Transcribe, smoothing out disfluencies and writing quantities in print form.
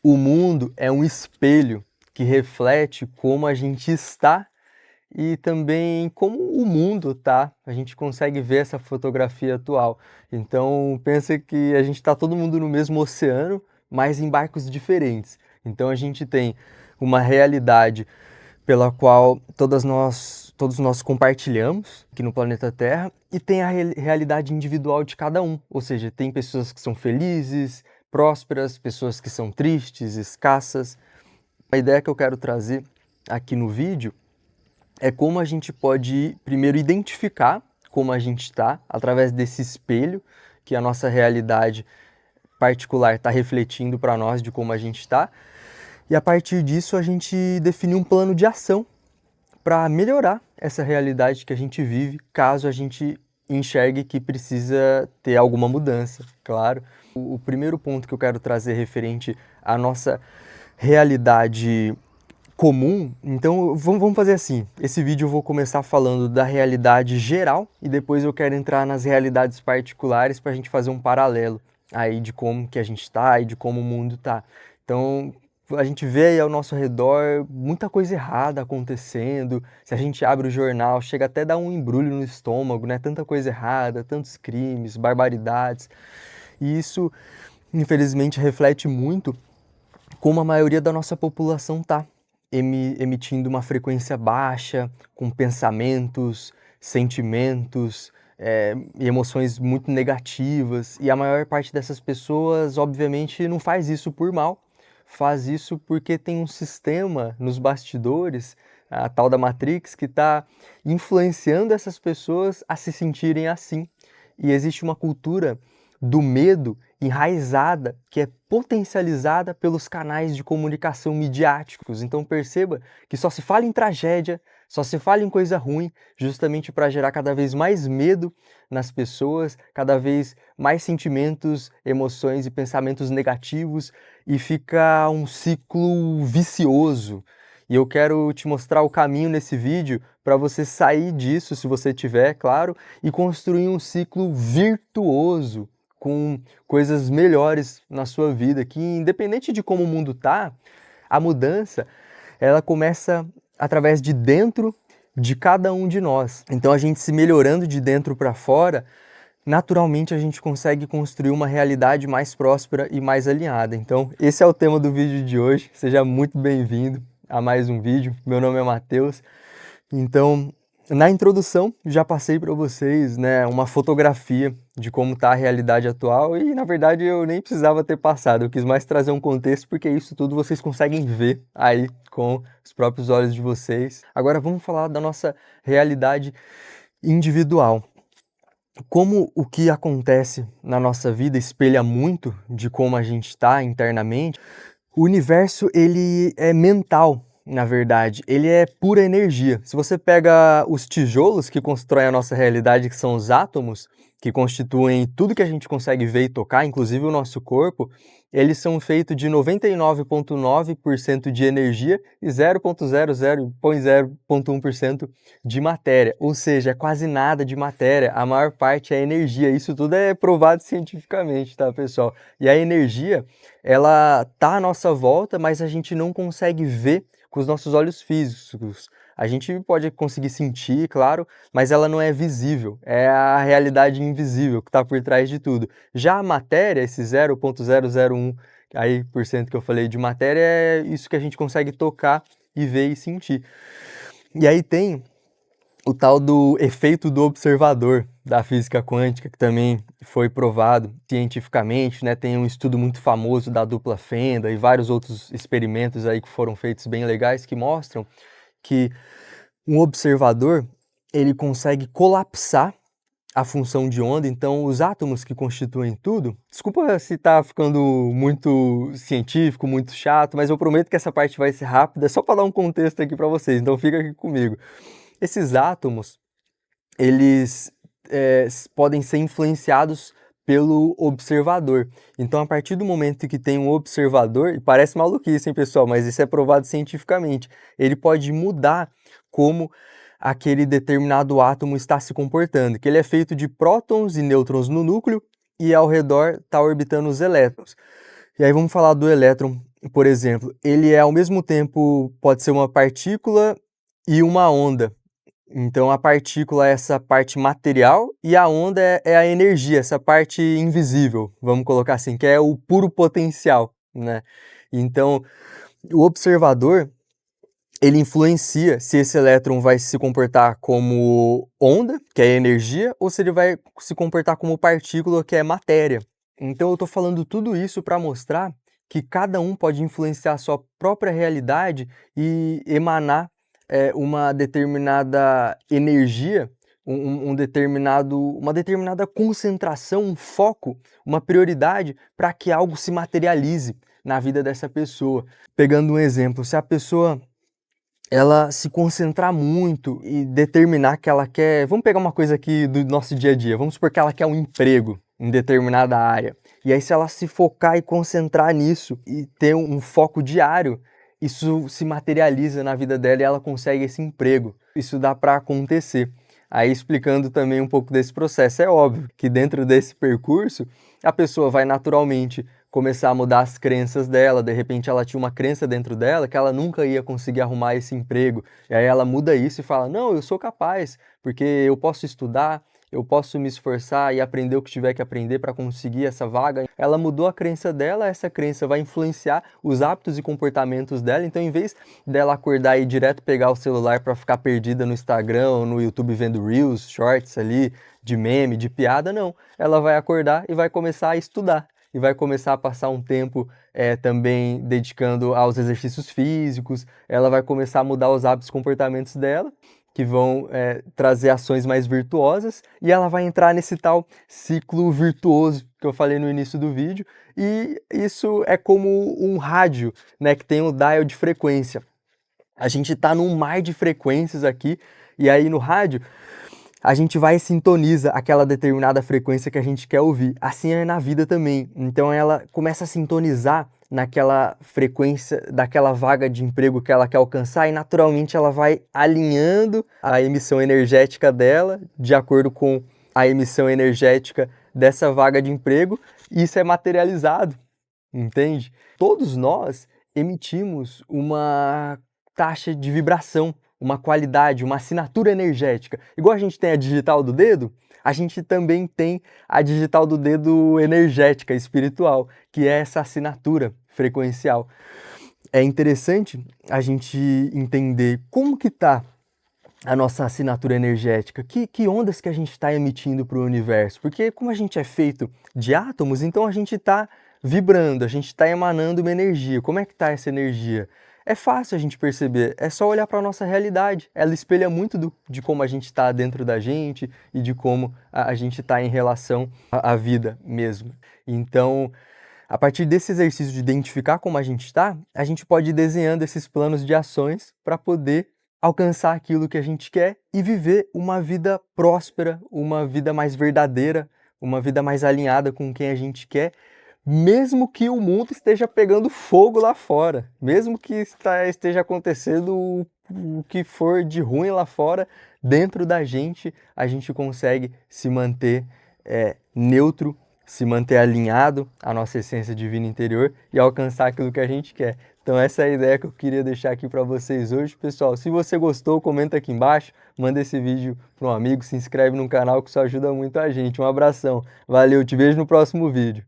O mundo é um espelho que reflete como a gente está e também como o mundo tá. A gente consegue ver essa fotografia atual. Então, pensa que a gente está todo mundo no mesmo oceano, mas em barcos diferentes. Então, a gente tem uma realidade pela qual todos nós compartilhamos aqui no planeta Terra, e tem a realidade individual de cada um. Ou seja, tem pessoas que são felizes, prósperas, pessoas que são tristes, escassas. A ideia que eu quero trazer aqui no vídeo é como a gente pode primeiro identificar como a gente está através desse espelho que a nossa realidade particular está refletindo para nós de como a gente está, e a partir disso a gente definir um plano de ação para melhorar essa realidade que a gente vive, caso a gente enxergue que precisa ter alguma mudança, claro. O primeiro ponto que eu quero trazer referente à nossa realidade comum, então vamos fazer assim, esse vídeo eu vou começar falando da realidade geral e depois eu quero entrar nas realidades particulares para a gente fazer um paralelo aí de como que a gente está e de como o mundo está. Então, a gente vê aí ao nosso redor muita coisa errada acontecendo. Se a gente abre o jornal, chega até a dar um embrulho no estômago, né? Tanta coisa errada, tantos crimes, barbaridades. E isso, infelizmente, reflete muito como a maioria da nossa população está emitindo uma frequência baixa, com pensamentos, sentimentos, e emoções muito negativas. E a maior parte dessas pessoas, obviamente, não faz isso por mal. Faz isso porque tem um sistema nos bastidores, a tal da Matrix, que está influenciando essas pessoas a se sentirem assim. E existe uma cultura do medo enraizada, que é potencializada pelos canais de comunicação midiáticos. Então perceba que só se fala em tragédia, só se fala em coisa ruim, justamente para gerar cada vez mais medo nas pessoas, cada vez mais sentimentos, emoções e pensamentos negativos, e fica um ciclo vicioso. E eu quero te mostrar o caminho nesse vídeo para você sair disso, se você tiver, claro, e construir um ciclo virtuoso, com coisas melhores na sua vida, que independente de como o mundo tá, a mudança, ela começa através de dentro de cada um de nós. Então a gente se melhorando de dentro para fora, naturalmente a gente consegue construir uma realidade mais próspera e mais alinhada. Então esse é o tema do vídeo de hoje. Seja muito bem-vindo a mais um vídeo. Meu nome é Matheus. Então, na introdução, já passei para vocês, né, uma fotografia de como está a realidade atual, e na verdade eu nem precisava ter passado, eu quis mais trazer um contexto porque isso tudo vocês conseguem ver aí com os próprios olhos de vocês. Agora vamos falar da nossa realidade individual. Como o que acontece na nossa vida espelha muito de como a gente está internamente, o universo ele é mental. Na verdade, ele é pura energia. Se você pega os tijolos que constroem a nossa realidade, que são os átomos, que constituem tudo que a gente consegue ver e tocar, inclusive o nosso corpo, eles são feitos de 99,9% de energia e 0,00,1% de matéria. Ou seja, é quase nada de matéria, a maior parte é energia. Isso tudo é provado cientificamente, tá, pessoal? E a energia, ela tá à nossa volta, mas a gente não consegue ver com os nossos olhos físicos. A gente pode conseguir sentir, claro, mas ela não é visível, é a realidade invisível que está por trás de tudo. Já a matéria, esse 0,001 aí por cento que eu falei de matéria, é isso que a gente consegue tocar e ver e sentir. E aí tem o tal do efeito do observador da física quântica, que também foi provado cientificamente, né? Tem um estudo muito famoso da dupla fenda e vários outros experimentos aí que foram feitos bem legais que mostram que um observador, ele consegue colapsar a função de onda. Então os átomos que constituem tudo, desculpa se tá ficando muito científico, muito chato, mas eu prometo que essa parte vai ser rápida, só para dar um contexto aqui para vocês, então fica aqui comigo. Esses átomos, eles podem ser influenciados pelo observador. Então, a partir do momento que tem um observador, e parece maluquice, hein, pessoal, mas isso é provado cientificamente, ele pode mudar como aquele determinado átomo está se comportando, que ele é feito de prótons e nêutrons no núcleo, e ao redor está orbitando os elétrons. E aí vamos falar do elétron por exemplo, ele é ao mesmo tempo pode ser uma partícula e uma onda. Então a partícula é essa parte material e a onda é a energia, essa parte invisível, vamos colocar assim, que é o puro potencial, né. Então, o observador, ele influencia se esse elétron vai se comportar como onda, que é energia, ou se ele vai se comportar como partícula, que é matéria. Então eu estou falando tudo isso para mostrar que cada um pode influenciar a sua própria realidade e emanar uma determinada energia, uma determinada concentração, um foco, uma prioridade para que algo se materialize na vida dessa pessoa. Pegando um exemplo, se a pessoa ela se concentrar muito e determinar que ela quer, vamos pegar uma coisa aqui do nosso dia a dia, vamos supor que ela quer um emprego em determinada área. E aí se ela se focar e concentrar nisso e ter um foco diário, isso se materializa na vida dela e ela consegue esse emprego. Isso dá para acontecer. Aí explicando também um pouco desse processo, é óbvio que dentro desse percurso a pessoa vai naturalmente começar a mudar as crenças dela, de repente ela tinha uma crença dentro dela que ela nunca ia conseguir arrumar esse emprego, e aí ela muda isso e fala, não, eu sou capaz, porque eu posso estudar, eu posso me esforçar e aprender o que tiver que aprender para conseguir essa vaga. Ela mudou a crença dela, essa crença vai influenciar os hábitos e comportamentos dela, então em vez dela acordar e ir direto pegar o celular para ficar perdida no Instagram ou no YouTube vendo Reels, Shorts ali, de meme, de piada, não. Ela vai acordar e vai começar a estudar e vai começar a passar um tempo também dedicando aos exercícios físicos, ela vai começar a mudar os hábitos e comportamentos dela, que vão trazer ações mais virtuosas, e ela vai entrar nesse tal ciclo virtuoso que eu falei no início do vídeo, e isso é como um rádio, né, que tem um dial de frequência. A gente está num mar de frequências aqui, e aí no rádio a gente vai e sintoniza aquela determinada frequência que a gente quer ouvir. Assim é na vida também. Então ela começa a sintonizar naquela frequência daquela vaga de emprego que ela quer alcançar e naturalmente ela vai alinhando a emissão energética dela de acordo com a emissão energética dessa vaga de emprego e isso é materializado, entende? Todos nós emitimos uma taxa de vibração, uma qualidade, uma assinatura energética. Igual a gente tem a digital do dedo, a gente também tem a digital do dedo energética, espiritual, que é essa assinatura frequencial. É interessante a gente entender como que está a nossa assinatura energética, que ondas que a gente está emitindo para o universo, porque como a gente é feito de átomos, então a gente está vibrando, a gente está emanando uma energia. Como é que está essa energia? É fácil a gente perceber, é só olhar para a nossa realidade. Ela espelha muito de como a gente está dentro da gente e de como a gente está em relação à vida mesmo. Então, a partir desse exercício de identificar como a gente está, a gente pode ir desenhando esses planos de ações para poder alcançar aquilo que a gente quer e viver uma vida próspera, uma vida mais verdadeira, uma vida mais alinhada com quem a gente quer, mesmo que o mundo esteja pegando fogo lá fora, mesmo que esteja acontecendo o que for de ruim lá fora, dentro da gente a gente consegue se manter neutro, se manter alinhado à nossa essência divina interior e alcançar aquilo que a gente quer. Então essa é a ideia que eu queria deixar aqui para vocês hoje, pessoal. Se você gostou, comenta aqui embaixo, manda esse vídeo para um amigo, se inscreve no canal que isso ajuda muito a gente. Um abração, valeu, te vejo no próximo vídeo.